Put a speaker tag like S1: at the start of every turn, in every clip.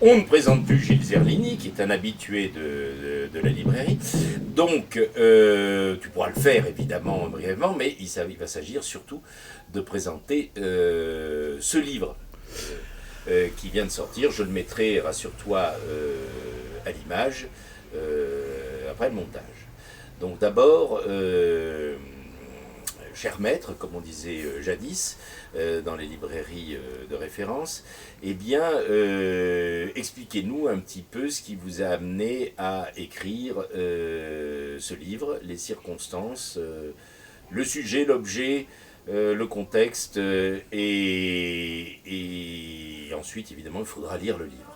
S1: On ne présente plus Gilles Zerlini, qui est un habitué de la librairie. Donc, tu pourras le faire évidemment brièvement, mais il va s'agir surtout de présenter ce livre qui vient de sortir. Je le mettrai, rassure-toi, à l'image après le montage. Donc d'abord, cher maître, comme on disait jadis, dans les librairies de référence, eh bien, expliquez-nous un petit peu ce qui vous a amené à écrire ce livre, les circonstances, le sujet, l'objet, le contexte, et ensuite, évidemment, il faudra lire le livre.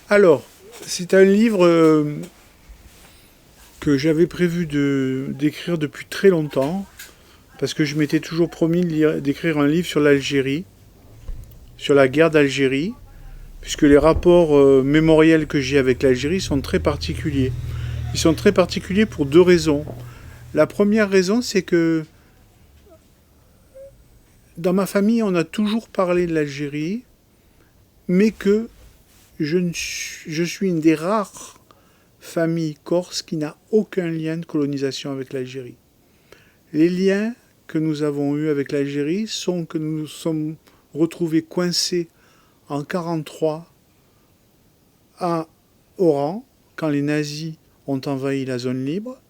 S2: Alors, c'est un livre que j'avais prévu d'écrire depuis très longtemps, parce que je m'étais toujours promis d'écrire un livre sur l'Algérie, sur la guerre d'Algérie, puisque les rapports mémoriels que j'ai avec l'Algérie sont très particuliers. Ils sont très particuliers pour deux raisons. La première raison, c'est que dans ma famille, on a toujours parlé de l'Algérie, mais que je suis une des rares familles corses qui n'a aucun lien de colonisation avec l'Algérie. Les liens que nous avons eus avec l'Algérie sont que nous nous sommes retrouvés coincés en 1943 à Oran, quand les nazis ont envahi la zone libre.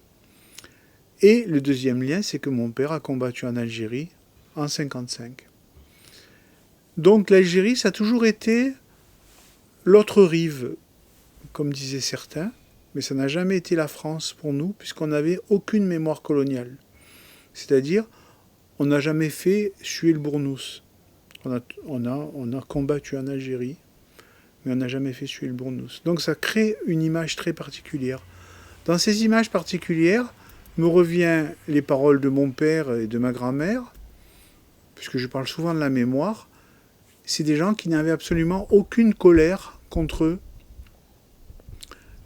S2: Et le deuxième lien, c'est que mon père a combattu en Algérie en 1955. Donc l'Algérie, ça a toujours été l'autre rive, comme disaient certains, mais ça n'a jamais été la France pour nous, puisqu'on n'avait aucune mémoire coloniale. C'est-à-dire, on n'a jamais fait suer le bournous. On a combattu en Algérie, mais on n'a jamais fait suer le bournous. Donc ça crée une image très particulière. Dans ces images particulières, me revient les paroles de mon père et de ma grand-mère, puisque je parle souvent de la mémoire. C'est des gens qui n'avaient absolument aucune colère contre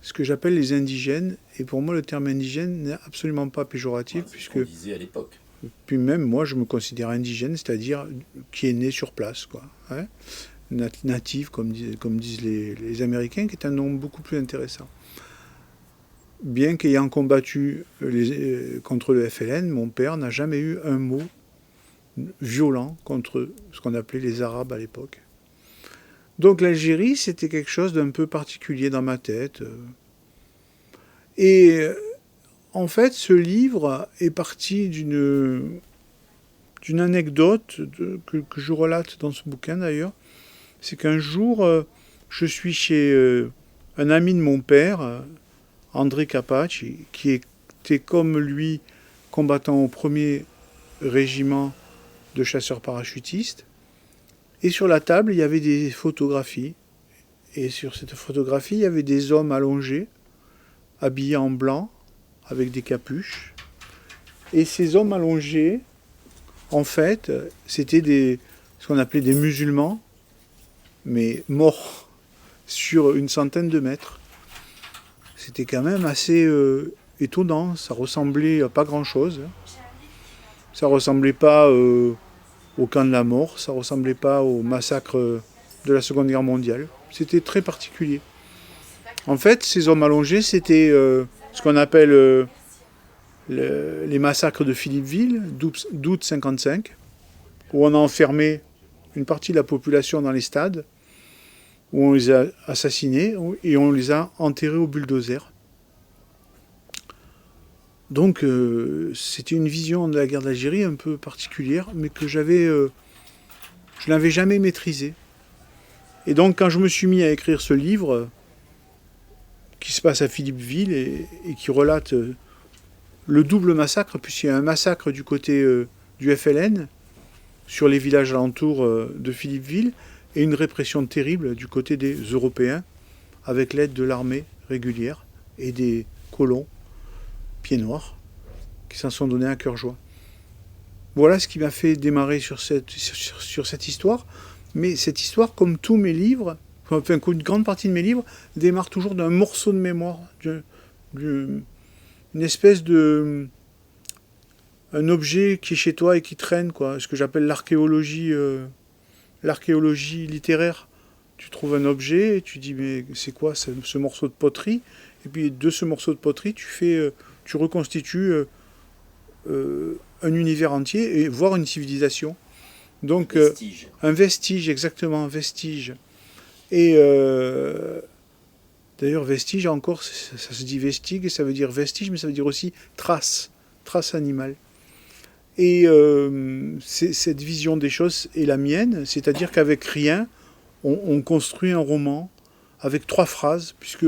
S2: ce que j'appelle les indigènes. Et pour moi, le terme indigène n'est absolument pas péjoratif,
S1: C'est ce
S2: puisque
S1: qu'on disait à l'époque.
S2: puis même moi, je me considère indigène, c'est-à-dire qui est né sur place, quoi. Hein, natif, comme disent les Américains, qui est un nom beaucoup plus intéressant. Bien qu'ayant combattu contre le FLN, mon père n'a jamais eu un mot violent contre ce qu'on appelait les Arabes à l'époque. Donc l'Algérie, c'était quelque chose d'un peu particulier dans ma tête. Et en fait, ce livre est parti d'une anecdote que je relate dans ce bouquin d'ailleurs. C'est qu'un jour, je suis chez un ami de mon père, André Capace, qui était comme lui combattant au premier régiment de chasseurs parachutistes. Et sur la table, il y avait des photographies. Et sur cette photographie, il y avait des hommes allongés, habillés en blanc, avec des capuches. Et ces hommes allongés, en fait, c'était ce qu'on appelait des musulmans, mais morts sur une centaine de mètres. C'était quand même assez étonnant. Ça ressemblait à pas grand-chose. Ça ressemblait pas au camp de la mort. Ça ressemblait pas au massacre de la Seconde Guerre mondiale. C'était très particulier. En fait, ces hommes allongés, c'était ce qu'on appelle les massacres de Philippeville, d'août 1955, où on a enfermé une partie de la population dans les stades, où on les a assassinés et on les a enterrés au bulldozer. Donc c'était une vision de la guerre d'Algérie un peu particulière, mais que je n'avais jamais maîtrisée. Et donc quand je me suis mis à écrire ce livre, qui se passe à Philippeville et qui relate le double massacre, puisqu'il y a un massacre du côté du FLN, sur les villages alentours de Philippeville, et une répression terrible du côté des Européens, avec l'aide de l'armée régulière et des colons pieds noirs qui s'en sont donnés à cœur joie. Voilà ce qui m'a fait démarrer sur cette histoire. Mais cette histoire, comme tous mes livres, enfin une grande partie de mes livres, démarre toujours d'un morceau de mémoire, une espèce de... un objet qui est chez toi et qui traîne, quoi, ce que j'appelle l'archéologie littéraire. tu trouves un objet et tu dis mais c'est quoi ce morceau de poterie? Et puis de ce morceau de poterie, tu reconstitues un univers entier et voire une civilisation. Donc
S1: Vestige.
S2: un vestige, exactement, un vestige. Et d'ailleurs vestige encore, ça se dit vestige et ça veut dire vestige, mais ça veut dire aussi trace animale. Et cette vision des choses est la mienne, c'est-à-dire qu'avec rien, on construit un roman avec 3 phrases, puisque,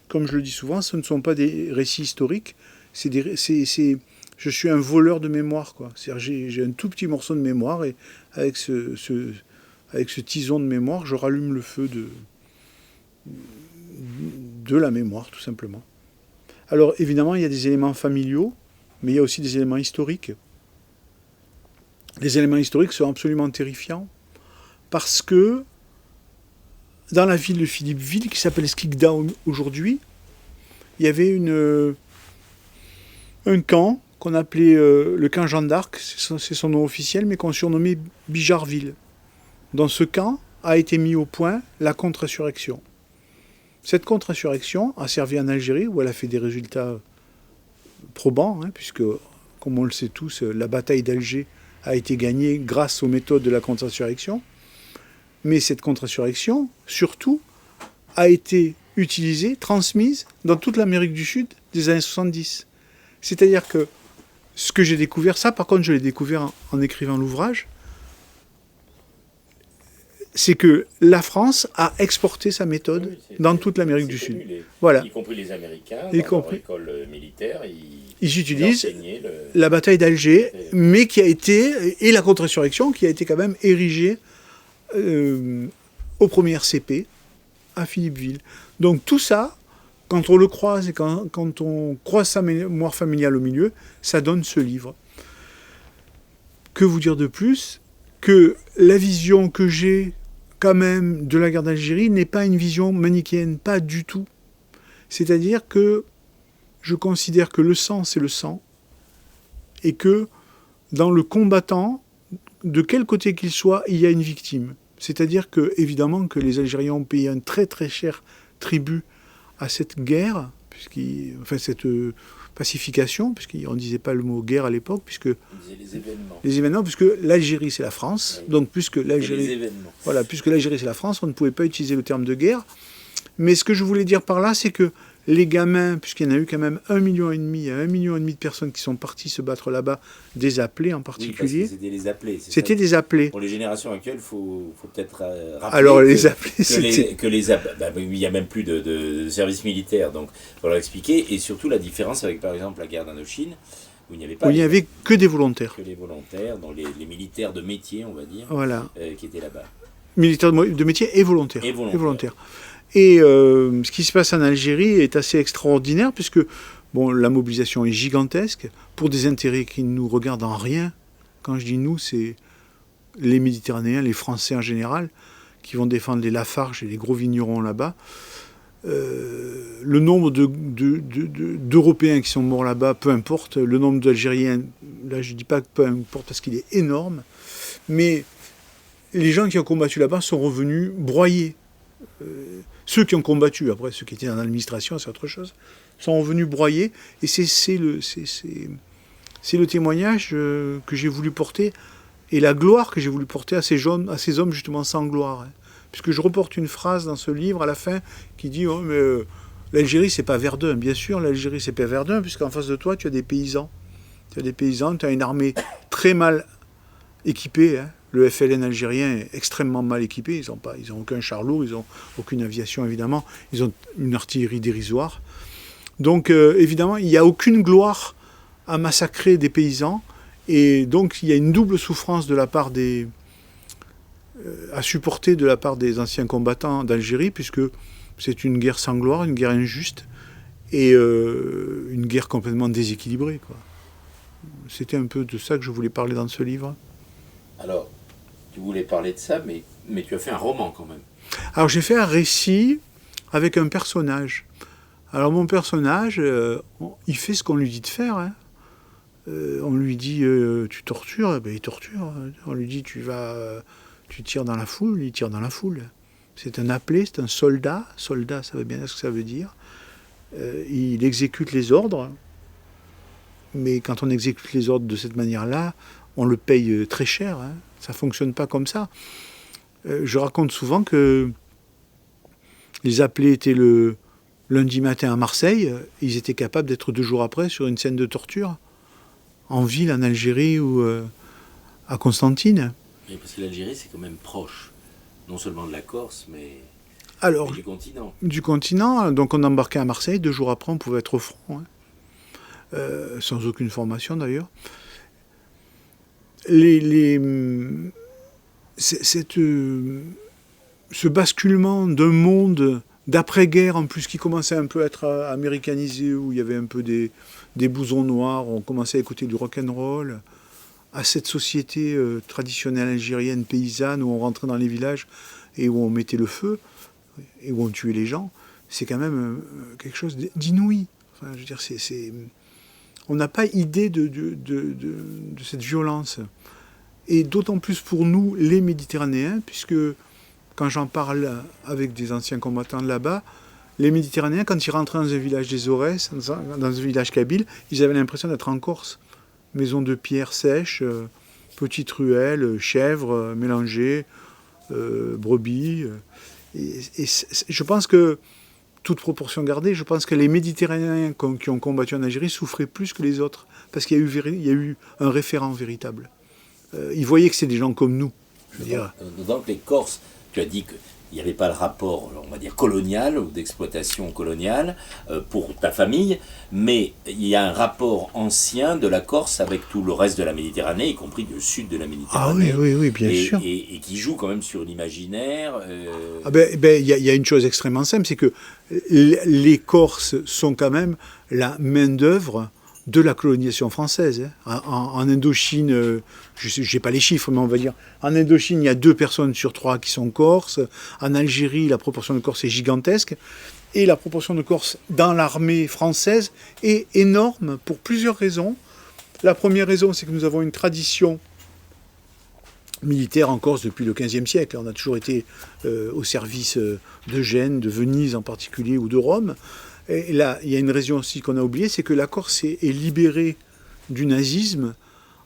S2: comme je le dis souvent, ce ne sont pas des récits historiques, je suis un voleur de mémoire, quoi. C'est-à-dire j'ai un tout petit morceau de mémoire, et avec ce tison de mémoire, je rallume le feu de la mémoire, tout simplement. Alors, évidemment, il y a des éléments familiaux, mais il y a aussi des éléments historiques. Les éléments historiques sont absolument terrifiants, parce que dans la ville de Philippeville, qui s'appelle Skikda aujourd'hui, il y avait un camp qu'on appelait le camp Jeanne d'Arc, c'est son nom officiel, mais qu'on surnommait Bijarville. Dans ce camp a été mis au point la contre-insurrection. Cette contre-insurrection a servi en Algérie, où elle a fait des résultats probants, puisque, comme on le sait tous, la bataille d'Alger a été gagnée grâce aux méthodes de la contre-insurrection. Mais cette contre-insurrection, surtout, a été utilisée, transmise dans toute l'Amérique du Sud des années 70. C'est-à-dire que ce que j'ai découvert, ça par contre je l'ai découvert en écrivant l'ouvrage, c'est que la France a exporté sa méthode dans toute l'Amérique du Sud.
S1: Voilà. Y compris les Américains, dans leur école militaire,
S2: ils utilisent la bataille d'Alger, mais qui a été, et la contre-insurrection, qui a été quand même érigée au premier RCP à Philippeville. Donc tout ça, quand on le croise et quand on croise sa mémoire familiale au milieu, ça donne ce livre. Que vous dire de plus? Que la vision que j'ai quand même de la guerre d'Algérie n'est pas une vision manichéenne, pas du tout. C'est-à-dire que je considère que le sang, c'est le sang, et que dans le combattant, de quel côté qu'il soit, il y a une victime. C'est-à-dire que, évidemment, que les Algériens ont payé un très très cher tribut à cette guerre, cette pacification, puisqu'on ne disait pas le mot guerre à l'époque, puisque
S1: on disait les événements.
S2: Les événements, puisque l'Algérie c'est la France, donc puisque l'Algérie c'est la France, on ne pouvait pas utiliser le terme de guerre. Mais ce que je voulais dire par là, c'est que les gamins, puisqu'il y en a eu quand même 1,5 million à 1,5 million de personnes qui sont parties se battre là-bas, des appelés en particulier.
S1: Oui, parce que c'était les appelés.
S2: C'était des appelés.
S1: Pour les générations actuelles, il faut peut-être rappeler
S2: alors, les appelés,
S1: il n'y a même plus de service militaire, donc il faut leur expliquer. Et surtout la différence avec, par exemple, la guerre d'Indochine, où il n'y avait pas...
S2: Où il n'y avait que des volontaires.
S1: Que les volontaires, donc les militaires de métier, on va dire,
S2: voilà.
S1: Qui étaient là-bas.
S2: Militaires de métier et volontaires.
S1: Et volontaires.
S2: Et ce qui se passe en Algérie est assez extraordinaire, puisque la mobilisation est gigantesque, pour des intérêts qui ne nous regardent en rien. Quand je dis nous, c'est les Méditerranéens, les Français en général, qui vont défendre les Lafarges et les gros vignerons là-bas. Le nombre d'Européens qui sont morts là-bas, peu importe. Le nombre d'Algériens, là je ne dis pas que peu importe, parce qu'il est énorme. Mais les gens qui ont combattu là-bas sont revenus broyés. Ceux qui ont combattu, après ceux qui étaient dans l'administration, c'est autre chose, sont revenus broyés, et c'est le témoignage que j'ai voulu porter, et la gloire que j'ai voulu porter à ces hommes justement sans gloire. Puisque je reporte une phrase dans ce livre à la fin qui dit l'Algérie c'est pas Verdun. Bien sûr, l'Algérie c'est pas Verdun, puisqu'en face de toi tu as des paysans. Tu as une armée très mal équipée. Le FLN algérien est extrêmement mal équipé, ils n'ont aucun char lourd, ils n'ont aucune aviation évidemment, ils ont une artillerie dérisoire. Donc évidemment, il n'y a aucune gloire à massacrer des paysans, et donc il y a une double souffrance de la part à supporter de la part des anciens combattants d'Algérie, puisque c'est une guerre sans gloire, une guerre injuste, et une guerre complètement déséquilibrée, quoi. C'était un peu de ça que je voulais parler dans ce livre.
S1: Alors, tu voulais parler de ça, mais tu as fait un roman quand même.
S2: Alors j'ai fait un récit avec un personnage. Alors mon personnage, il fait ce qu'on lui dit de faire. On lui dit tu tortures, il torture. On lui dit tu tires dans la foule, il tire dans la foule. C'est un appelé, c'est un soldat. Soldat, ça veut bien dire ce que ça veut dire. Il exécute les ordres. Mais quand on exécute les ordres de cette manière-là, on le paye très cher. Hein. Ça ne fonctionne pas comme ça. Je raconte souvent que les appelés étaient le lundi matin à Marseille. Ils étaient capables d'être 2 jours après sur une scène de torture. En ville, en Algérie ou à Constantine.
S1: Oui, parce que l'Algérie, c'est quand même proche. Non seulement de la Corse, mais du continent.
S2: Du continent. Donc on embarquait à Marseille. 2 jours après, on pouvait être au front. Hein. Sans aucune formation d'ailleurs. Ce basculement d'un monde d'après-guerre, en plus qui commençait un peu à être américanisé, où il y avait un peu des blousons noirs, on commençait à écouter du rock'n'roll, à cette société traditionnelle algérienne, paysanne, où on rentrait dans les villages et où on mettait le feu, et où on tuait les gens, c'est quand même quelque chose d'inouï. Enfin, je veux dire, on n'a pas idée de cette violence. Et d'autant plus pour nous, les Méditerranéens, puisque quand j'en parle avec des anciens combattants de là-bas, les Méditerranéens, quand ils rentraient dans un village des Aurès, dans un village kabyle, ils avaient l'impression d'être en Corse. Maison de pierre sèche, petites ruelles, chèvres mélangées, brebis. Et je pense que, toute proportion gardée, je pense que les Méditerranéens qui ont combattu en Algérie souffraient plus que les autres, parce qu'il y a eu un référent véritable. Ils voyaient que c'est des gens comme nous.
S1: Donc les Corses, tu as dit qu'il n'y avait pas le rapport, on va dire, colonial ou d'exploitation coloniale pour ta famille, mais il y a un rapport ancien de la Corse avec tout le reste de la Méditerranée, y compris le sud de la Méditerranée.
S2: Ah oui, bien sûr.
S1: Et qui joue quand même sur l'imaginaire.
S2: Il y a une chose extrêmement simple, c'est que les Corses sont quand même la main-d'œuvre de la colonisation française. En Indochine, je n'ai pas les chiffres, mais on va dire, en Indochine, il y a 2 personnes sur 3 qui sont corses. En Algérie, la proportion de Corses est gigantesque. Et la proportion de Corses dans l'armée française est énorme pour plusieurs raisons. La première raison, c'est que nous avons une tradition militaire en Corse depuis le XVe siècle. On a toujours été au service de Gênes, de Venise en particulier, ou de Rome. Et là, il y a une raison aussi qu'on a oubliée, c'est que la Corse est libérée du nazisme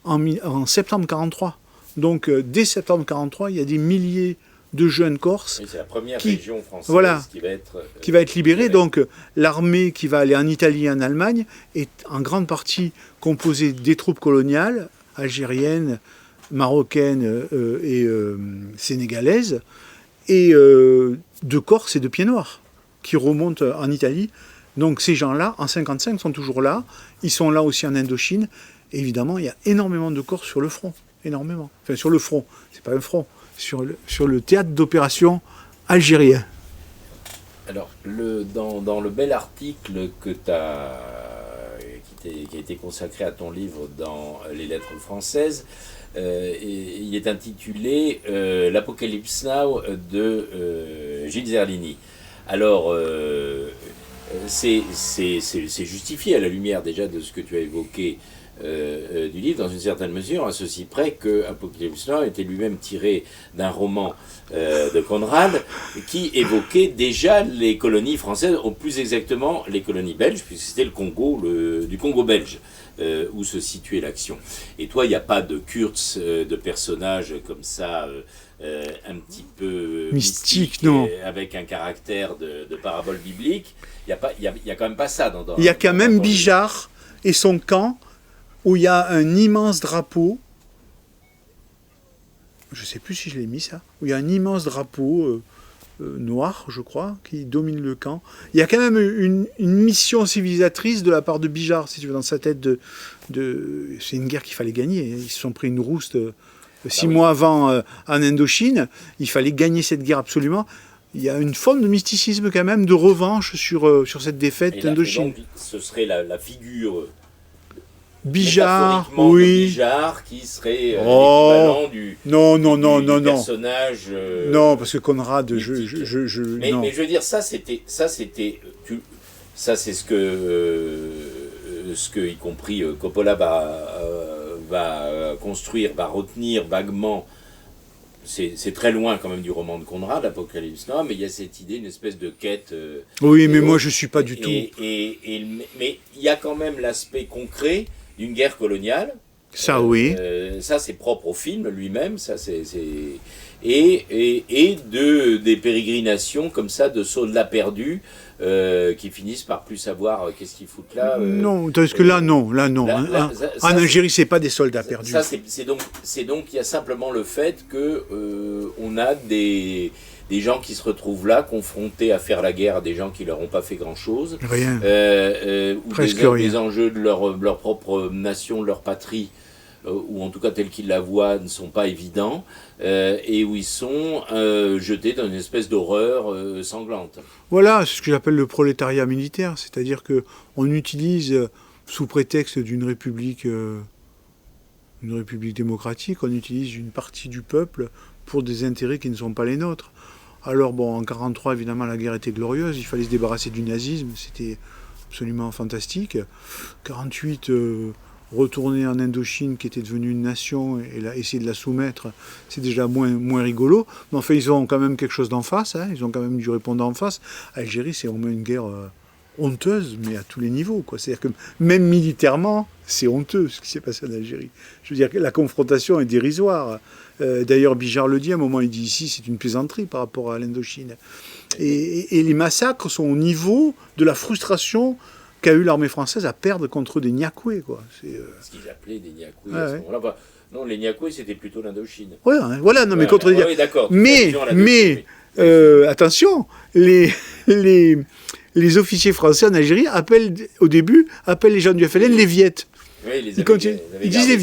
S2: en septembre 1943. Donc, dès septembre 1943, il y a des milliers de jeunes Corses.
S1: Oui, c'est la première région française
S2: qui va être libérée. Donc, l'armée qui va aller en Italie et en Allemagne est en grande partie composée des troupes coloniales, algériennes, marocaines et sénégalaises, et de Corse et de Pieds Noirs, qui remontent en Italie. Donc ces gens-là, en 1955, sont toujours là. Ils sont là aussi en Indochine. Et évidemment, il y a énormément de Corses sur le front. Énormément. Enfin, sur le front. C'est pas un front. Sur le théâtre d'opération algérien.
S1: Alors, dans le bel article qui a été consacré à ton livre dans les lettres françaises, il est intitulé L'Apocalypse Now de Gilles Zerlini. Alors, c'est justifié à la lumière déjà de ce que tu as évoqué du livre, dans une certaine mesure, à ceci près que Apocalypse Now était lui-même tiré d'un roman de Conrad qui évoquait déjà les colonies françaises, ou plus exactement les colonies belges, puisque c'était le Congo, du Congo belge, où se situait l'action. Et toi, il n'y a pas de Kurtz, de personnages comme ça, un petit peu mystique,
S2: non,
S1: avec un caractère de parabole biblique. Il y a quand même pas ça dans
S2: il y a quand même Bijard et son camp, où il y a un immense drapeau, je ne sais plus si je l'ai mis ça, où il y a un immense drapeau noir, je crois, qui domine le camp. Il y a quand même une mission civilisatrice de la part de Bijard, si tu veux, dans sa tête c'est une guerre qu'il fallait gagner. Ils se sont pris une rouste 6 mois avant en Indochine. Il fallait gagner cette guerre absolument. Il y a une forme de mysticisme quand même, de revanche sur cette défaite d'Indochine.
S1: Ce serait la figure...
S2: Bijard, oui.
S1: Bijard qui serait l'équivalent du personnage.
S2: Non, parce que Conrad,
S1: mais je veux dire, ça c'est ce que y compris Coppola va construire, va retenir vaguement c'est très loin quand même du roman de Conrad, Apocalypse Now, mais il y a cette idée, une espèce de quête.
S2: Oui, mais moi je suis pas du tout.
S1: Mais il y a quand même l'aspect concret d'une guerre coloniale.
S2: Ça, oui.
S1: Ça, c'est propre au film lui-même. Ça, et des pérégrinations comme ça, de soldats perdus qui finissent par plus savoir qu'est-ce qu'ils foutent là.
S2: Non, parce que là, non. En Algérie, c'est pas des soldats perdus.
S1: Ça, c'est donc, il y a simplement le fait que on a des gens qui se retrouvent là, confrontés à faire la guerre à des gens qui leur ont pas fait grand-chose.
S2: Rien.
S1: Ou
S2: Presque rien.
S1: des enjeux de leur propre nation, de leur patrie, ou en tout cas tels qu'ils la voient, ne sont pas évidents, et où ils sont jetés dans une espèce d'horreur sanglante.
S2: Voilà, c'est ce que j'appelle le prolétariat militaire, c'est-à-dire qu'on utilise, sous prétexte d'une république démocratique, on utilise une partie du peuple pour des intérêts qui ne sont pas les nôtres. Alors bon, en 1943, évidemment, la guerre était glorieuse, il fallait se débarrasser du nazisme, c'était absolument fantastique. 1948, retourner en Indochine, qui était devenue une nation, et essayer de la soumettre, c'est déjà moins rigolo. Mais enfin, ils ont quand même quelque chose d'en face, hein, ils ont quand même du répondant en face. Algérie, c'est vraiment une guerre honteuse, mais à tous les niveaux, quoi. C'est-à-dire que même militairement, c'est honteux ce qui s'est passé en Algérie. Je veux dire que la confrontation est dérisoire. D'ailleurs, Bijard le dit, à un moment, il dit ici, c'est une plaisanterie par rapport à l'Indochine. Et les massacres sont au niveau de la frustration qu'a eu l'armée française à perdre contre des Niakoués, quoi.
S1: Ce qu'ils appelaient des Niakoués
S2: Ah,
S1: à ce moment-là. Bah, non, les Niakoués, c'était plutôt l'Indochine.
S2: Ouais, hein, voilà, non, mais contre des
S1: oui, d'accord.
S2: Mais attention, les officiers français en Algérie au début appellent les gens du FLN les Viettes.
S1: Oui,
S2: ils disent les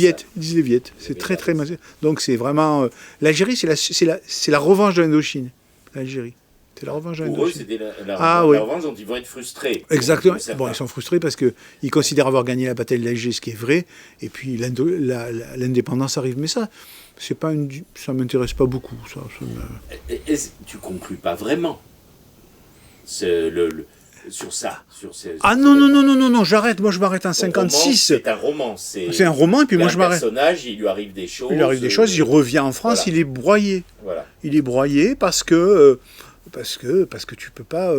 S2: Viettes. C'est très très mal. Donc c'est vraiment l'Algérie, c'est la revanche de l'Indochine. L'Algérie, c'est la revanche de l'Indochine.
S1: Pour eux, c'était la revanche dont ils vont être frustrés.
S2: Exactement. Bon, ils sont frustrés parce que ils considèrent avoir gagné la bataille d'Alger, ce qui est vrai. Et puis l'indépendance arrive, mais ça, c'est pas ça m'intéresse pas beaucoup.
S1: Tu conclus pas vraiment sur ça,
S2: non, j'arrête. Moi, je m'arrête en 56.
S1: C'est un roman.
S2: C'est un roman, et puis moi, je m'arrête.
S1: Un personnage, il lui arrive des choses.
S2: Il revient en France, voilà. Il est broyé.
S1: Voilà.
S2: Il est broyé parce que tu peux pas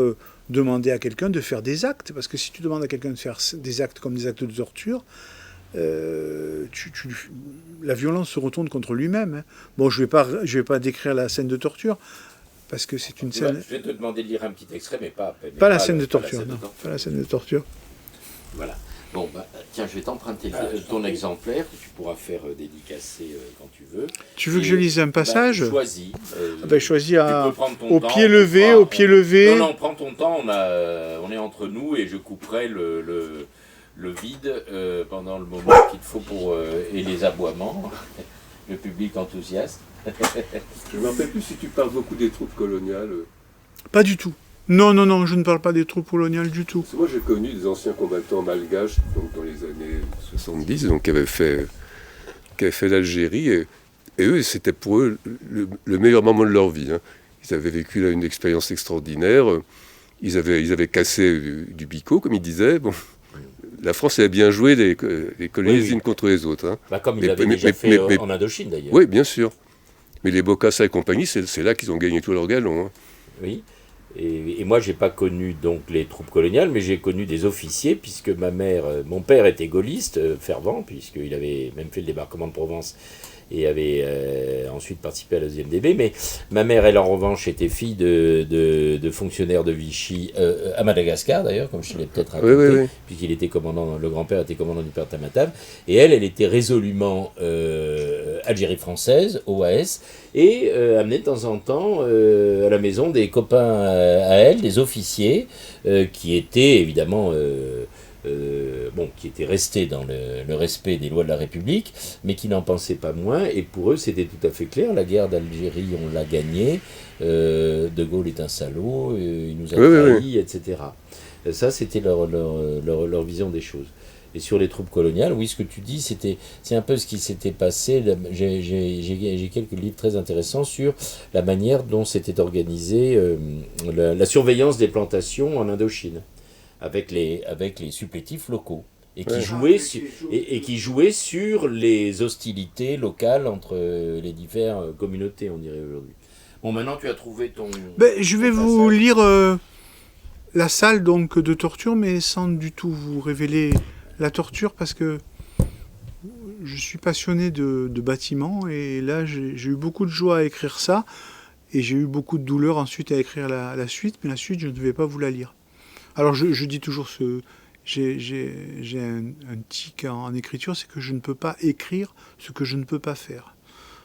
S2: demander à quelqu'un de faire des actes. Parce que si tu demandes à quelqu'un de faire des actes comme des actes de torture, la violence se retourne contre lui-même. Hein. Bon, je vais pas décrire la scène de torture. Parce que c'est une scène...
S1: Je vais te demander de lire un petit extrait, mais pas
S2: la scène de torture. Pas la scène de torture.
S1: Voilà. Bon, tiens, je vais t'emprunter ton exemplaire, que tu pourras faire dédicacer quand tu veux.
S2: Tu veux que je lise un passage?
S1: Choisis.
S2: Choisis au pied levé.
S1: Non, prends ton temps, on est entre nous, et je couperai le vide pendant le moment qu'il faut et les aboiements, le public enthousiaste.
S3: Je ne me rappelle plus si tu parles beaucoup des troupes coloniales.
S2: Pas du tout. Non, je ne parle pas des troupes coloniales du tout.
S3: Parce que moi, j'ai connu des anciens combattants malgaches donc dans les années 70, donc, qui avaient fait l'Algérie. Et eux, c'était pour eux le meilleur moment de leur vie. Hein. Ils avaient vécu là une expérience extraordinaire. Ils avaient cassé du bico, comme ils disaient. Bon. La France avait bien joué les colonies les unes contre les autres. Hein.
S1: Comme ils l'avaient déjà fait en Indochine, d'ailleurs.
S3: Oui, bien sûr. Mais les Bokassa et compagnie, c'est là qu'ils ont gagné tout leur galon. Hein.
S1: Oui. Et moi, j'ai pas connu donc les troupes coloniales, mais j'ai connu des officiers, puisque mon père était gaulliste, fervent, puisqu'il avait même fait le débarquement de Provence et avait ensuite participé à la 2e DB. Mais ma mère, elle, en revanche, était fille de fonctionnaires de Vichy, à Madagascar d'ailleurs, comme je te l'ai peut-être raconté,
S3: oui.
S1: puisqu'il était le grand-père était commandant du Père Tamatave. Et elle était résolument Algérie française, OAS, et amenait de temps en temps à la maison des copains à elle, des officiers, qui étaient évidemment... qui étaient restés dans le respect des lois de la République, mais qui n'en pensaient pas moins, et pour eux c'était tout à fait clair, la guerre d'Algérie on l'a gagnée, De Gaulle est un salaud, il nous a trahis, etc. Ça c'était leur vision des choses. Et sur les troupes coloniales, oui, ce que tu dis, c'est un peu ce qui s'était passé. J'ai quelques livres très intéressants sur la manière dont s'était organisée la surveillance des plantations en Indochine, avec les supplétifs locaux. et qui,
S3: Ouais.
S1: qui jouait sur les hostilités locales entre les diverses communautés, on dirait aujourd'hui. Bon, maintenant tu as trouvé ton...
S2: Je vais
S1: ton
S2: vous
S1: passage.
S2: lire la salle donc de torture, mais sans du tout vous révéler la torture, parce que je suis passionné de bâtiments, et là j'ai eu beaucoup de joie à écrire ça, et j'ai eu beaucoup de douleur ensuite à écrire la suite, mais la suite je ne vais pas vous la lire. Alors je dis toujours j'ai un tic en écriture, c'est que je ne peux pas écrire ce que je ne peux pas faire.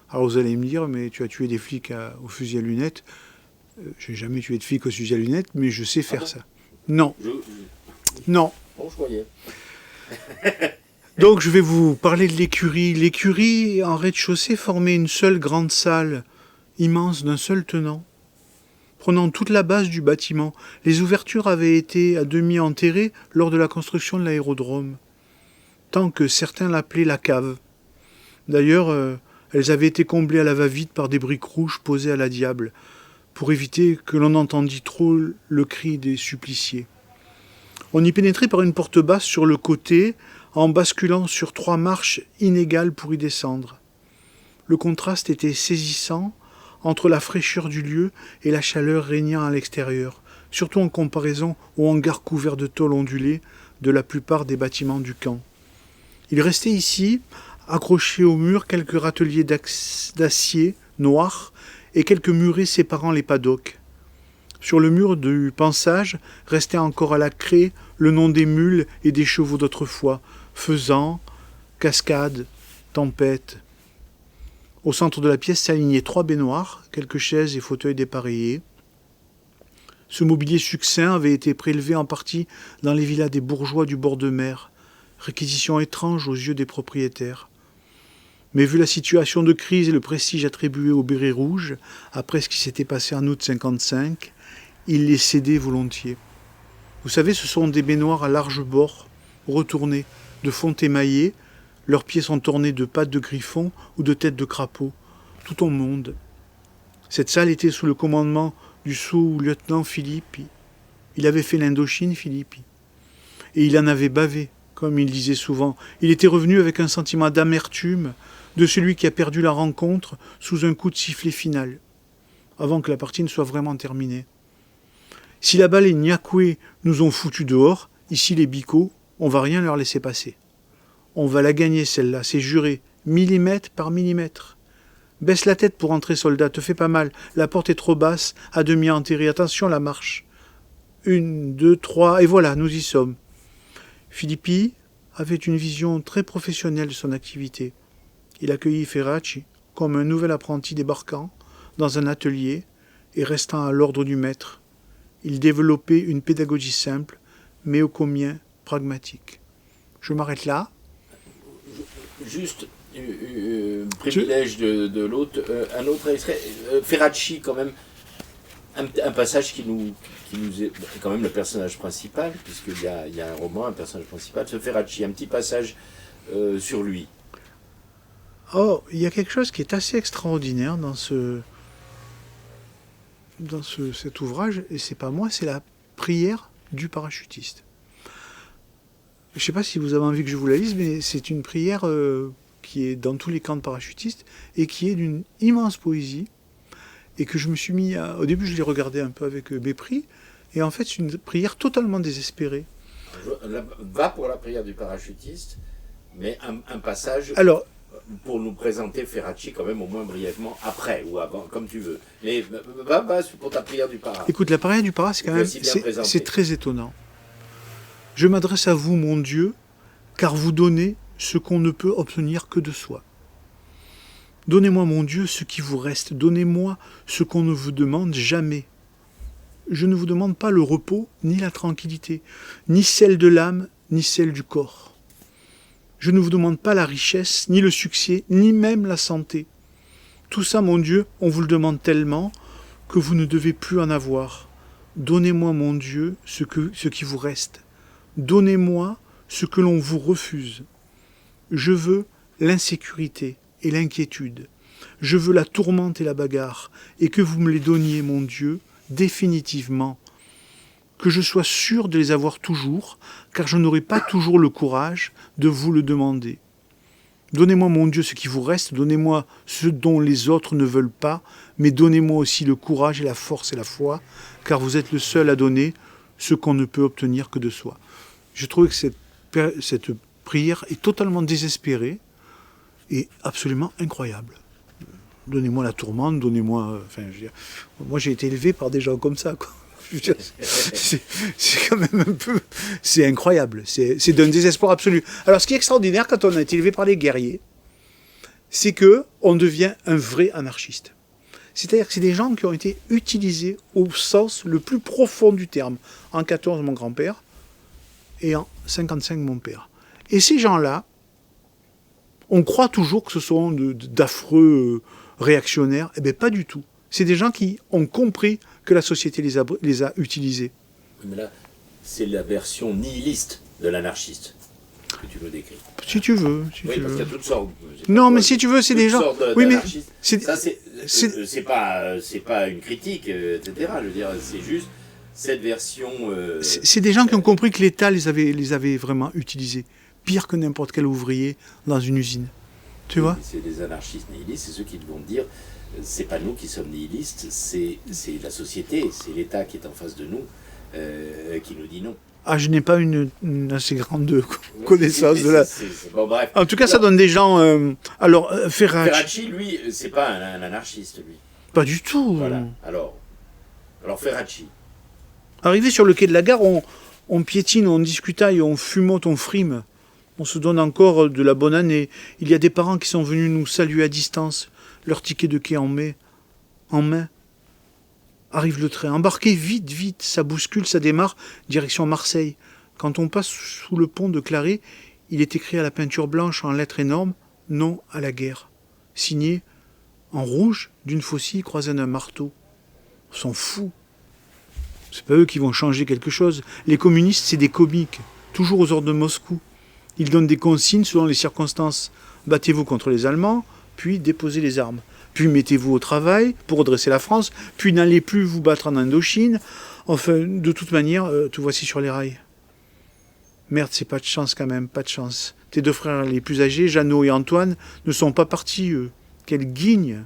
S2: Alors vous allez me dire, mais tu as tué des flics au fusil à lunettes. Je n'ai jamais tué de flics au fusil à lunettes, mais je sais faire
S1: bon
S2: ça. Non,
S1: Je...
S2: non.
S1: Bon, je croyais.
S2: Donc je vais vous parler de l'écurie. L'écurie, en rez-de-chaussée, formait une seule grande salle, immense d'un seul tenant, prenant toute la base du bâtiment. Les ouvertures avaient été à demi enterrées lors de la construction de l'aérodrome, tant que certains l'appelaient la cave. D'ailleurs, elles avaient été comblées à la va-vite par des briques rouges posées à la diable, pour éviter que l'on entendît trop le cri des suppliciés. On y pénétrait par une porte basse sur le côté, en basculant sur 3 marches inégales pour y descendre. Le contraste était saisissant entre la fraîcheur du lieu et la chaleur régnant à l'extérieur, surtout en comparaison aux hangars couverts de tôle ondulée de la plupart des bâtiments du camp. Il restait ici, accrochés au mur, quelques râteliers d'acier noir et quelques murets séparant les paddocks. Sur le mur du pansage restait encore à la craie le nom des mules et des chevaux d'autrefois, Faisan, Cascade, Tempête. Au centre de la pièce s'alignaient 3 baignoires, quelques chaises et fauteuils dépareillés. Ce mobilier succinct avait été prélevé en partie dans les villas des bourgeois du bord de mer, réquisition étrange aux yeux des propriétaires. Mais vu la situation de crise et le prestige attribué au béret rouge, après ce qui s'était passé en août 55, il les cédait volontiers. Vous savez, ce sont des baignoires à large bord, retournées, de fond émaillé, leurs pieds sont ornés de pattes de griffon ou de têtes de crapaud, tout au monde. Cette salle était sous le commandement du sous-lieutenant Filippi. Il avait fait l'Indochine, Filippi. Et il en avait bavé, comme il disait souvent. Il était revenu avec un sentiment d'amertume de celui qui a perdu la rencontre sous un coup de sifflet final, avant que la partie ne soit vraiment terminée. Si là-bas les Nyakwe nous ont foutus dehors, ici les Bicos, on va rien leur laisser passer. On va la gagner celle-là, c'est juré, millimètre par millimètre. Baisse la tête pour entrer, soldat, te fais pas mal, la porte est trop basse, à demi enterrée, attention la marche. 1, 2, 3, et voilà, nous y sommes. Filippi avait une vision très professionnelle de son activité. Il accueillit Ferracci comme un nouvel apprenti débarquant dans un atelier et restant à l'ordre du maître. Il développait une pédagogie simple, mais ô combien pragmatique. Je m'arrête là.
S1: Juste privilège de l'autre, un autre extrait. Ferracci, quand même, un passage qui nous est quand même le personnage principal, puisqu'il y a un roman, un personnage principal, ce Ferracci, un petit passage sur lui.
S2: Oh, il y a quelque chose qui est assez extraordinaire dans cet ouvrage, et c'est pas moi, c'est la prière du parachutiste. Je ne sais pas si vous avez envie que je vous la lise, mais c'est une prière qui est dans tous les camps de parachutistes et qui est d'une immense poésie, et que je me suis mis à... Au début, je l'ai regardée un peu avec mépris, et en fait, c'est une prière totalement désespérée.
S1: Va pour la prière du parachutiste, mais un passage...
S2: Alors,
S1: pour nous présenter Ferracci quand même au moins brièvement, après ou avant, comme tu veux. Mais va pour ta prière du para.
S2: Écoute, la prière du para, c'est quand même... C'est très étonnant. Je m'adresse à vous, mon Dieu, car vous donnez ce qu'on ne peut obtenir que de soi. Donnez-moi, mon Dieu, ce qui vous reste. Donnez-moi ce qu'on ne vous demande jamais. Je ne vous demande pas le repos, ni la tranquillité, ni celle de l'âme, ni celle du corps. Je ne vous demande pas la richesse, ni le succès, ni même la santé. Tout ça, mon Dieu, on vous le demande tellement que vous ne devez plus en avoir. Donnez-moi, mon Dieu, ce qui vous reste. Donnez-moi ce que l'on vous refuse. Je veux l'insécurité et l'inquiétude. Je veux la tourmente et la bagarre, et que vous me les donniez, mon Dieu, définitivement. que je sois sûr de les avoir toujours, car je n'aurai pas toujours le courage de vous le demander. Donnez-moi, mon Dieu, ce qui vous reste, donnez-moi ce dont les autres ne veulent pas, mais donnez-moi aussi le courage et la force et la foi, car vous êtes le seul à donner ce qu'on ne peut obtenir que de soi. Je trouve que cette prière est totalement désespérée et absolument incroyable. Donnez-moi la tourmente, donnez-moi... Enfin, je veux dire, moi, j'ai été élevé par des gens comme ça, quoi. Je veux dire, c'est quand même un peu... C'est incroyable. C'est d'un désespoir absolu. Alors, ce qui est extraordinaire quand on a été élevé par les guerriers, c'est qu'on devient un vrai anarchiste. C'est-à-dire que c'est des gens qui ont été utilisés au sens le plus profond du terme. En 14, mon grand-père, et en 55, mon père. Et ces gens-là, on croit toujours que ce sont d'affreux réactionnaires. Eh bien, pas du tout. C'est des gens qui ont compris que la société les a utilisés.
S1: Mais là, c'est la version nihiliste de l'anarchiste que tu nous décris.
S2: Si tu veux. Si
S1: oui,
S2: tu
S1: parce
S2: veux.
S1: qu'il y a toutes sortes.
S2: Non, mais si tu veux, c'est des gens...
S1: Oui, mais
S2: c'est...
S1: c'est pas une critique, etc. Je veux dire, c'est juste cette version...
S2: C'est des gens qui ont compris que l'État les avait vraiment utilisés. Pire que n'importe quel ouvrier dans une usine. Tu vois ?
S1: C'est des anarchistes nihilistes, c'est ceux qui vont dire... C'est pas nous qui sommes nihilistes, c'est la société, c'est l'État qui est en face de nous, qui nous dit non.
S2: Ah, je n'ai pas une assez grande connaissance de la...
S1: Bon, bref.
S2: En tout cas, ça donne des gens... Alors,
S1: Ferracci, lui, c'est pas un anarchiste, lui.
S2: Pas du tout.
S1: Voilà. Alors Ferracci.
S2: Arrivé sur le quai de la gare, on piétine, on discutaille, on fumote, on frime. On se donne encore de la bonne année. Il y a des parents qui sont venus nous saluer à distance. Leur ticket de quai en main. Arrive le train. Embarquez vite, vite. Ça bouscule, ça démarre. Direction Marseille. Quand on passe sous le pont de Claré, il est écrit à la peinture blanche en lettres énormes « Non à la guerre ». Signé en rouge d'une faucille croisée d'un marteau. On s'en fout. C'est pas eux qui vont changer quelque chose. Les communistes, c'est des comiques. Toujours aux ordres de Moscou. Ils donnent des consignes selon les circonstances. Battez-vous contre les Allemands, puis déposez les armes. Puis mettez-vous au travail pour redresser la France, puis n'allez plus vous battre en Indochine. Enfin, de toute manière, te voici sur les rails. Merde, c'est pas de chance quand même, pas de chance. Tes deux frères les plus âgés, Jeannot et Antoine, ne sont pas partis, eux. Quelle guigne!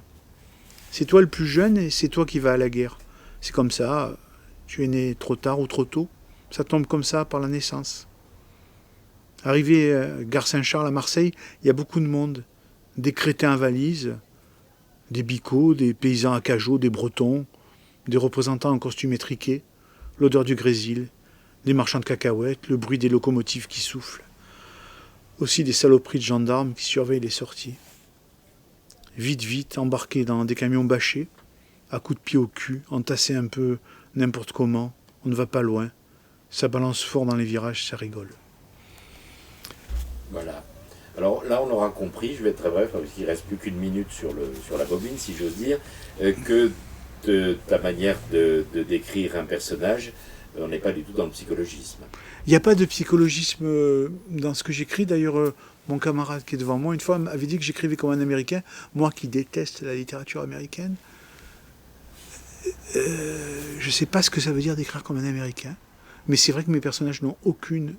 S2: C'est toi le plus jeune et c'est toi qui vas à la guerre. C'est comme ça, tu es né trop tard ou trop tôt. Ça tombe comme ça par la naissance. Arrivé à Gare Saint-Charles à Marseille, il y a beaucoup de monde. Des crétins à valises, des bicots, des paysans à cajots, des bretons, des représentants en costume étriqué, l'odeur du grésil, des marchands de cacahuètes, le bruit des locomotives qui soufflent. Aussi des saloperies de gendarmes qui surveillent les sorties. Vite, vite, embarqués dans des camions bâchés, à coups de pied au cul, entassés un peu n'importe comment, on ne va pas loin. Ça balance fort dans les virages, ça rigole.
S1: Voilà. Alors là, on aura compris, je vais être très bref, parce qu'il ne reste plus qu'une minute sur la bobine, si j'ose dire, que ta manière de décrire un personnage, on n'est pas du tout dans le psychologisme.
S2: Il n'y a pas de psychologisme dans ce que j'écris. D'ailleurs, mon camarade qui est devant moi, une fois, m'avait dit que j'écrivais comme un Américain. Moi qui déteste la littérature américaine, je ne sais pas ce que ça veut dire d'écrire comme un Américain, mais c'est vrai que mes personnages n'ont aucune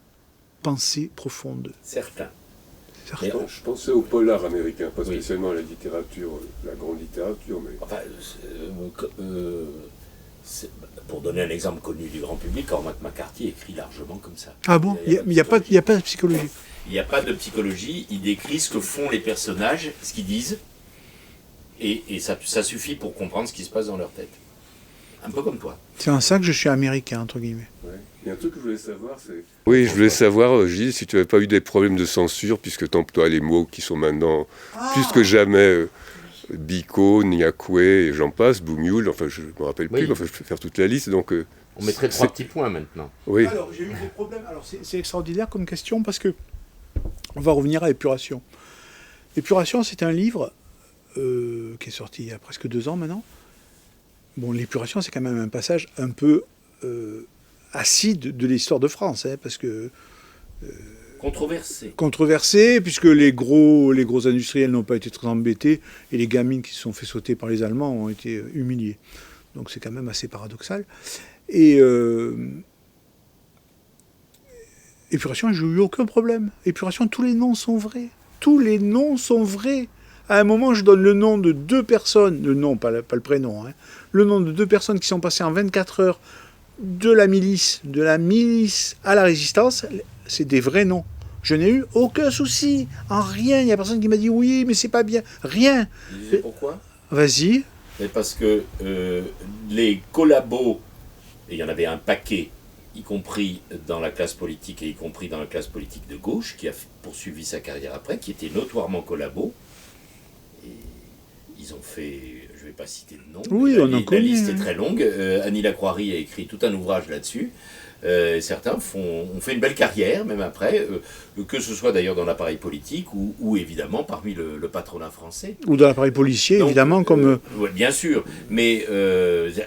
S2: pensée profonde.
S1: Certains.
S3: Je pensais au polar américain, pas spécialement à la littérature, la grande littérature, mais...
S1: Enfin, pour donner un exemple connu du grand public, Cormac McCarthy écrit largement comme ça.
S2: Ah bon? Il n'y a pas de psychologie.
S1: Il n'y a pas de psychologie, il décrit ce que font les personnages, ce qu'ils disent, et ça suffit pour comprendre ce qui se passe dans leur tête. Un peu comme toi.
S2: C'est en ça que je suis américain, entre guillemets.
S3: Ouais. Il y a un truc que je voulais savoir, c'est... Oui, je voulais savoir, Gilles, si tu n'avais pas eu des problèmes de censure, puisque tu emploies les mots qui sont maintenant plus que jamais Bico, Niakwe, et j'en passe, Boumioul, enfin je ne me rappelle plus, enfin, je peux faire toute la liste, donc...
S1: On mettrait 3 petits points maintenant.
S2: Oui. Alors, j'ai eu des problèmes. Alors, c'est extraordinaire comme question, parce que on va revenir à Épuration. Épuration, c'est un livre qui est sorti il y a presque 2 ans maintenant. Bon, l'épuration, c'est quand même un passage un peu acide de l'histoire de France, hein, parce que... Controversé, puisque les gros industriels n'ont pas été très embêtés, et les gamines qui se sont fait sauter par les Allemands ont été humiliées. Donc c'est quand même assez paradoxal. Et Épuration, j'ai eu aucun problème. Épuration, tous les noms sont vrais. Tous les noms sont vrais. À un moment, je donne le nom de 2 personnes, le nom, pas le prénom, hein, le nom de 2 personnes qui sont passées en 24 heures de la milice à la résistance. C'est des vrais noms. Je n'ai eu aucun souci, en rien. Il n'y a personne qui m'a dit oui, mais c'est pas bien. Rien.
S1: Vous savez pourquoi?
S2: Vas-y.
S1: Mais parce que les collabos, et il y en avait un paquet, y compris dans la classe politique et y compris dans la classe politique de gauche, qui a poursuivi sa carrière après, qui étaient notoirement collabos. Et ils ont fait, je ne vais pas citer de nom,
S2: oui,
S1: la liste est très longue. Annie Lacroix-Rie a écrit tout un ouvrage là-dessus. Certains ont fait une belle carrière, même après, que ce soit d'ailleurs dans l'appareil politique ou évidemment parmi le patronat français.
S2: Ou dans l'appareil policier, donc, évidemment, comme...
S1: Ouais, bien sûr, mais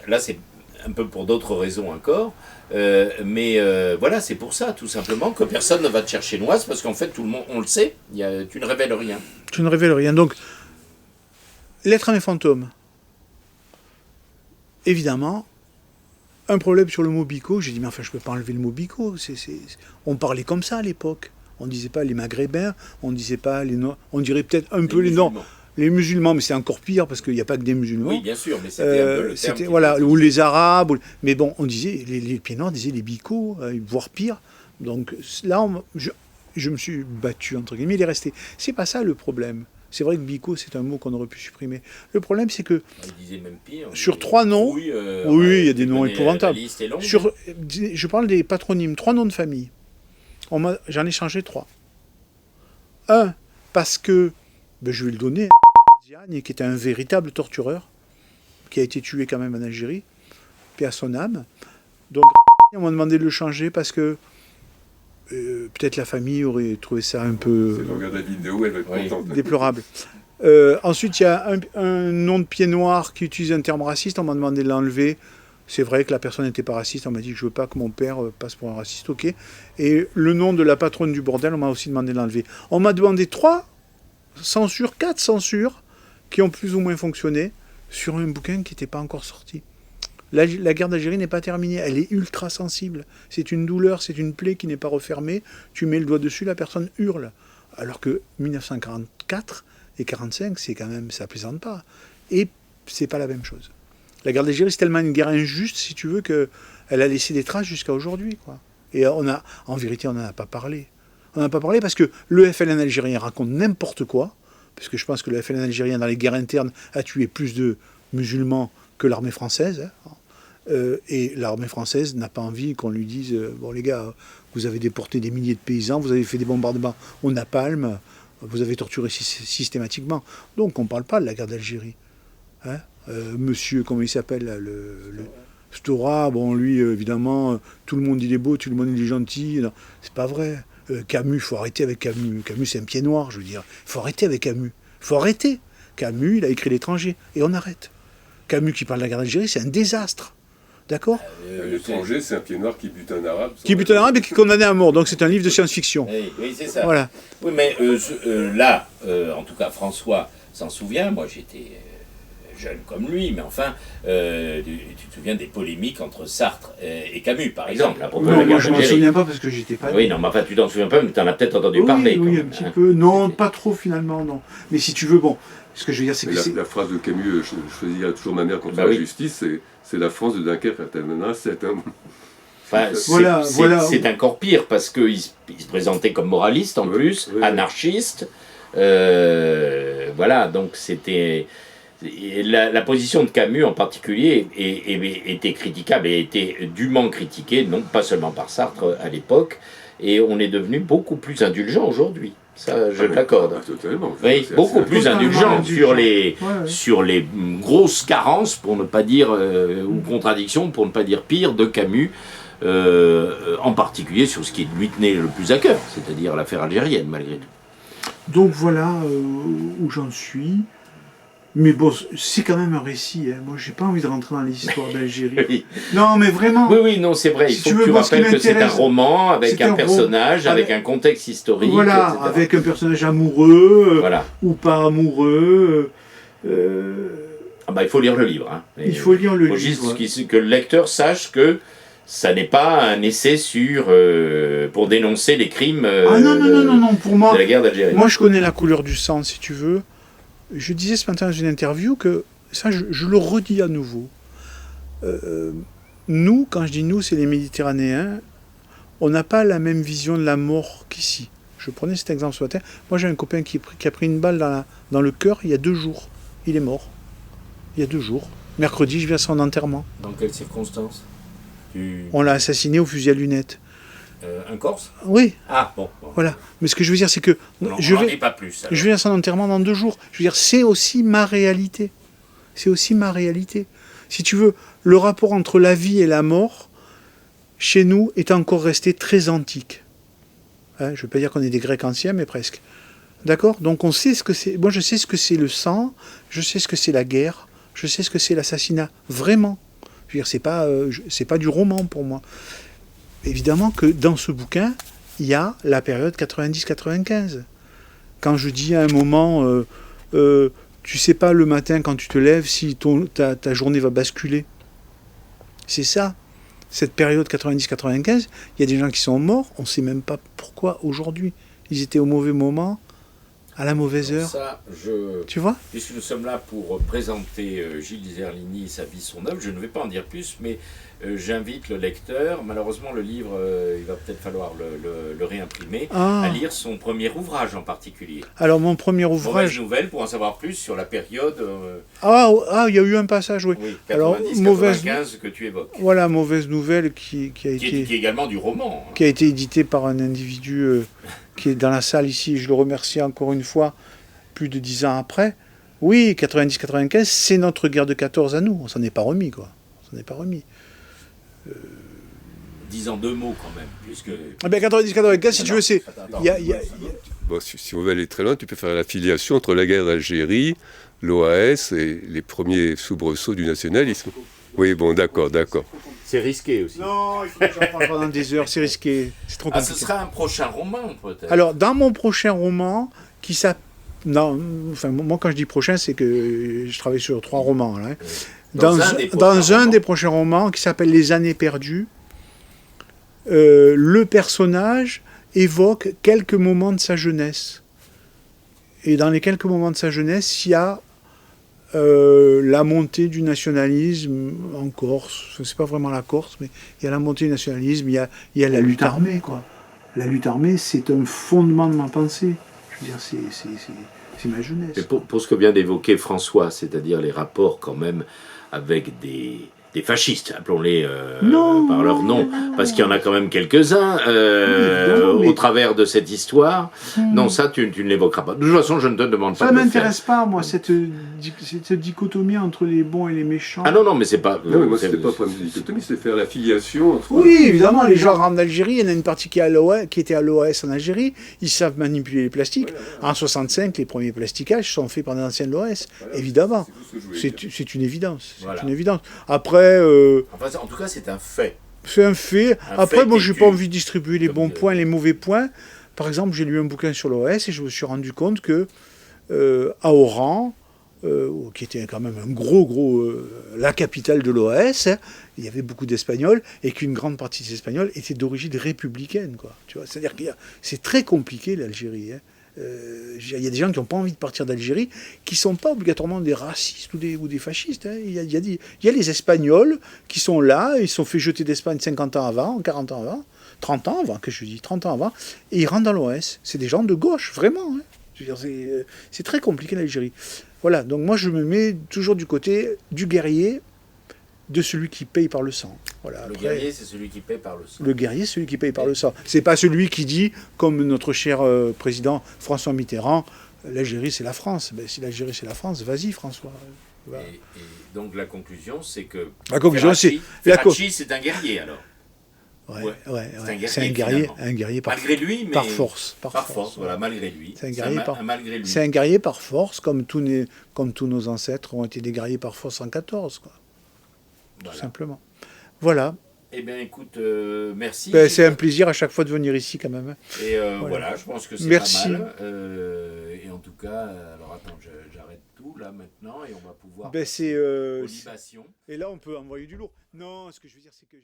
S1: là c'est un peu pour d'autres raisons encore. Mais voilà, c'est pour ça, tout simplement, que personne ne va te chercher noise, parce qu'en fait, tout le monde, on le sait, tu ne révèles rien.
S2: Tu ne révèles rien. Donc, Lettre à mes fantômes. Évidemment, un problème sur le mot bico. J'ai dit, mais enfin, je ne peux pas enlever le mot bico. On parlait comme ça à l'époque. On ne disait pas les maghrébins, on ne disait pas les noirs. On dirait peut-être un peu les noms. Les musulmans, mais c'est encore pire parce qu'il n'y a pas que des musulmans.
S1: Oui, bien sûr, mais c'était un peu le terme.
S2: Voilà, ou les arabes. Mais bon, on disait, les pieds noirs disaient les bicots, voire pire. Donc là, je me suis battu, entre guillemets, il est resté. C'est pas ça le problème. C'est vrai que bico, c'est un mot qu'on aurait pu supprimer. Le problème, c'est que
S1: il disait même pire,
S2: sur 3 noms, oui, il y a des noms épouvantables. Je parle des patronymes, 3 noms de famille. J'en ai changé 3. Un, parce que, je vais le donner, Diagne, qui était un véritable tortureur, qui a été tué quand même en Algérie, paix à son âme. Donc, on m'a demandé de le changer parce que peut-être la famille aurait trouvé ça un peu
S3: la vidéo, elle va être contente.
S2: Déplorable. Ensuite, il y a un nom de pied noir qui utilise un terme raciste, on m'a demandé de l'enlever. C'est vrai que la personne n'était pas raciste, on m'a dit que je ne veux pas que mon père passe pour un raciste, ok. Et le nom de la patronne du bordel, on m'a aussi demandé de l'enlever. On m'a demandé 4 censures qui ont plus ou moins fonctionné sur un bouquin qui n'était pas encore sorti. La guerre d'Algérie n'est pas terminée, elle est ultra sensible. C'est une douleur, c'est une plaie qui n'est pas refermée. Tu mets le doigt dessus, la personne hurle. Alors que 1944 et 1945, c'est quand même, ça plaisante pas. Et c'est pas la même chose. La guerre d'Algérie, c'est tellement une guerre injuste, si tu veux, qu'elle a laissé des traces jusqu'à aujourd'hui, quoi. Et en vérité, on n'en a pas parlé. On n'en a pas parlé parce que le FLN algérien raconte n'importe quoi, parce que je pense que le FLN algérien, dans les guerres internes, a tué plus de musulmans que l'armée française. Et l'armée française n'a pas envie qu'on lui dise bon les gars, vous avez déporté des milliers de paysans, vous avez fait des bombardements au napalm, vous avez torturé systématiquement. Donc on ne parle pas de la guerre d'Algérie. Hein, monsieur, comment il s'appelle là, le Stora, bon lui évidemment, tout le monde il est beau, tout le monde il est gentil. Non, c'est pas vrai. Camus, il faut arrêter avec Camus. Camus c'est un pied noir, je veux dire. Il faut arrêter avec Camus. Il faut arrêter. Camus, il a écrit L'étranger. Et on arrête. Camus qui parle de la guerre d'Algérie, c'est un désastre. D'accord.
S3: L'étranger, c'est un pied noir qui bute un arabe.
S2: Qui bute un arabe et qui est condamné à mort. Donc c'est un livre de science-fiction.
S1: Oui, c'est ça.
S2: Voilà.
S1: Oui, mais là, en tout cas, François s'en souvient. Moi, j'étais jeune comme lui, mais enfin, tu te souviens des polémiques entre Sartre et Camus, par exemple. À propos de la guerre
S2: moi, je m'en
S1: d'Algérie.
S2: souviens pas parce que j'étais pas.
S1: Oui, non, mais enfin, tu t'en souviens pas, mais tu en as peut-être entendu
S2: Oui,
S1: parler.
S2: oui,
S1: quand
S2: un
S1: même,
S2: petit
S1: hein.
S2: peu. Non, pas trop finalement, non. Mais si tu veux, bon, ce que je veux dire, c'est que
S3: La phrase de Camus, je choisirais toujours ma mère contre la justice, c'est la France de Dunkerque, elle menace, c'est un...
S1: Enfin, c'est encore pire parce qu'il se présentait comme moraliste en plus, anarchiste. Voilà, donc c'était... La position de Camus en particulier était critiquable et était dûment critiquée, non pas seulement par Sartre à l'époque, et on est devenu beaucoup plus indulgent aujourd'hui. Ça, je l'accorde.
S3: Totalement.
S1: Oui, beaucoup plus indulgent sur les grosses carences, pour ne pas dire, ou contradictions, pour ne pas dire pire, de Camus, en particulier sur ce qui lui tenait le plus à cœur, c'est-à-dire l'affaire algérienne, malgré tout.
S2: Donc voilà où j'en suis. Mais bon, c'est quand même un récit. Hein. Moi, j'ai pas envie de rentrer dans les histoires d'Algérie. Oui. Non, mais vraiment.
S1: Oui, non, c'est vrai. Il faut que tu rappelles que c'est un roman avec un personnage, avec un contexte historique.
S2: Voilà, etc. Avec un personnage amoureux ou pas amoureux.
S1: Il faut lire le livre. Hein.
S2: Il faut lire le livre.
S1: Juste que le lecteur sache que Ça n'est pas un essai pour dénoncer les crimes
S2: Ah non, non, non, non, non, pour moi,
S1: de la guerre d'Algérie.
S2: moi je connais la couleur du sang, si tu veux. Je disais ce matin dans une interview que, ça je le redis à nouveau, nous, quand je dis nous, c'est les Méditerranéens, on n'a pas la même vision de la mort qu'ici. Je prenais cet exemple ce matin. Moi j'ai un copain qui a pris une balle dans le cœur il y a 2 jours. Il est mort. Il y a 2 jours. Mercredi, je viens à son enterrement.
S1: Dans quelles circonstances?
S2: On l'a assassiné au fusil à lunettes.
S1: Un Corse?
S2: Oui.
S1: Ah, bon.
S2: Voilà. Mais ce que je veux dire, c'est que je vais à son enterrement dans 2 jours. Je veux dire, c'est aussi ma réalité. C'est aussi ma réalité. Si tu veux, le rapport entre la vie et la mort, chez nous, est encore resté très antique. Hein, je ne veux pas dire qu'on est des Grecs anciens, mais presque. D'accord? Donc on sait ce que c'est. Moi, je sais ce que c'est le sang, je sais ce que c'est la guerre, je sais ce que c'est l'assassinat. Vraiment. Je veux dire, c'est pas du roman pour moi. Évidemment que dans ce bouquin, il y a la période 90-95. Quand je dis à un moment, tu sais pas le matin quand tu te lèves si ta journée va basculer. C'est ça. Cette période 90-95, il y a des gens qui sont morts, on ne sait même pas pourquoi aujourd'hui. Ils étaient au mauvais moment, à la mauvaise heure.
S1: Ça,
S2: tu vois?
S1: Puisque nous sommes là pour présenter Gilles Zerlini, sa vie, son œuvre, je ne vais pas en dire plus, mais j'invite le lecteur, malheureusement le livre, il va peut-être falloir le réimprimer, à lire son premier ouvrage en particulier.
S2: Alors mon premier ouvrage...
S1: Mauvaise nouvelle, pour en savoir plus sur la période...
S2: il y a eu un passage, oui.
S1: Oui, 90-95 que tu évoques.
S2: Voilà, Mauvaise nouvelle qui
S1: est également du roman.
S2: Qui a été édité par un individu qui est dans la salle ici, je le remercie encore une fois, plus de 10 ans après. Oui, 90-95, c'est notre guerre de 14 à nous, on s'en est pas remis, quoi. On s'en est pas remis.
S1: Disons 2 mots quand même, puisque...
S2: 90-95, si tu veux, c'est...
S3: Bon, si on veut aller très loin, tu peux faire la filiation entre la guerre d'Algérie, l'OAS et les premiers soubresauts du nationalisme. Oui, bon, d'accord.
S1: C'est risqué aussi.
S2: Non, il faut que j'en parle pendant des heures, c'est risqué, c'est trop compliqué.
S1: Ce sera un prochain roman, peut-être.
S2: Alors, dans mon prochain roman, qui s'appelle... Non, enfin, moi, quand je dis prochain, c'est que je travaille sur 3 romans, là, hein. Dans un des prochains romans qui s'appelle Les années perdues, le personnage évoque quelques moments de sa jeunesse. Et dans les quelques moments de sa jeunesse, il y a la montée du nationalisme en Corse. C'est pas vraiment la Corse, mais il y a la montée du nationalisme, il y a la lutte armée, quoi. La lutte armée, c'est un fondement de ma pensée. Je veux dire, c'est ma jeunesse.
S1: Et pour ce que vient d'évoquer François, c'est-à-dire les rapports quand même avec des fascistes, appelons-les par leur nom, parce qu'il y en a quand même quelques-uns au travers de cette histoire. Non, ça, tu ne l'évoqueras pas. De toute façon, je ne te demande pas
S2: ça
S1: de le faire.
S2: Ça ne m'intéresse pas, moi, cette dichotomie entre les bons et les méchants.
S1: Ah non, mais c'est pas...
S3: Non, mais moi, c'était pas pour une dichotomie, c'était faire la filiation entre...
S2: Oui, évidemment, les gens rentrent d'Algérie, il y en a une partie qui était à l'OAS en Algérie, ils savent manipuler les plastiques. En 65, les premiers plastiquages sont faits par les anciens de l'OAS, évidemment. C'est une évidence. C'est une évidence. Après...
S1: Enfin, en tout cas, c'est un fait.
S2: C'est un fait. Après, moi, je n'ai pas envie de distribuer les bons points, les mauvais points. Par exemple, j'ai lu un bouquin sur l'OAS et je me suis rendu compte que à Oran, qui était quand même la capitale de l'OAS, hein, il y avait beaucoup d'Espagnols et qu'une grande partie des Espagnols étaient d'origine républicaine, quoi. Tu vois, c'est-à-dire que c'est très compliqué l'Algérie. Hein. Il y a des gens qui n'ont pas envie de partir d'Algérie, qui ne sont pas obligatoirement des racistes ou des fascistes. Hein. Il y a les Espagnols qui sont là, ils se sont fait jeter d'Espagne 50 ans avant, 40 ans avant, 30 ans avant, 30 ans avant, et ils rentrent dans l'OS. C'est des gens de gauche, vraiment. Hein. Je veux dire, c'est très compliqué l'Algérie. Voilà, donc moi je me mets toujours du côté du guerrier, de celui qui paye par le sang. Voilà,
S1: le guerrier, c'est celui qui paye par le sang.
S2: Le guerrier, c'est celui qui paye par le sang. C'est pas celui qui dit, comme notre cher président François Mitterrand, l'Algérie c'est la France. Ben, si l'Algérie c'est la France, vas-y François.
S1: Voilà. Et donc la conclusion, c'est que
S2: Ferracci,
S1: c'est un guerrier alors.
S2: Ouais. C'est un guerrier par,
S1: malgré lui, mais
S2: par force.
S1: Par force, voilà, malgré lui.
S2: C'est un guerrier
S1: malgré lui.
S2: C'est un guerrier par force, comme tous nos ancêtres ont été des guerriers par force en 14, quoi. Voilà. Tout simplement. Voilà.
S1: Eh bien, écoute, merci.
S2: C'est un plaisir à chaque fois de venir ici, quand même.
S1: Et voilà, je pense que c'est
S2: merci.
S1: Pas mal. Et en tout cas, alors attends, j'arrête tout là maintenant et on va pouvoir.
S2: C'est.
S1: aux libations.
S2: Et là, on peut envoyer du lourd. Non, ce que je veux dire, c'est que.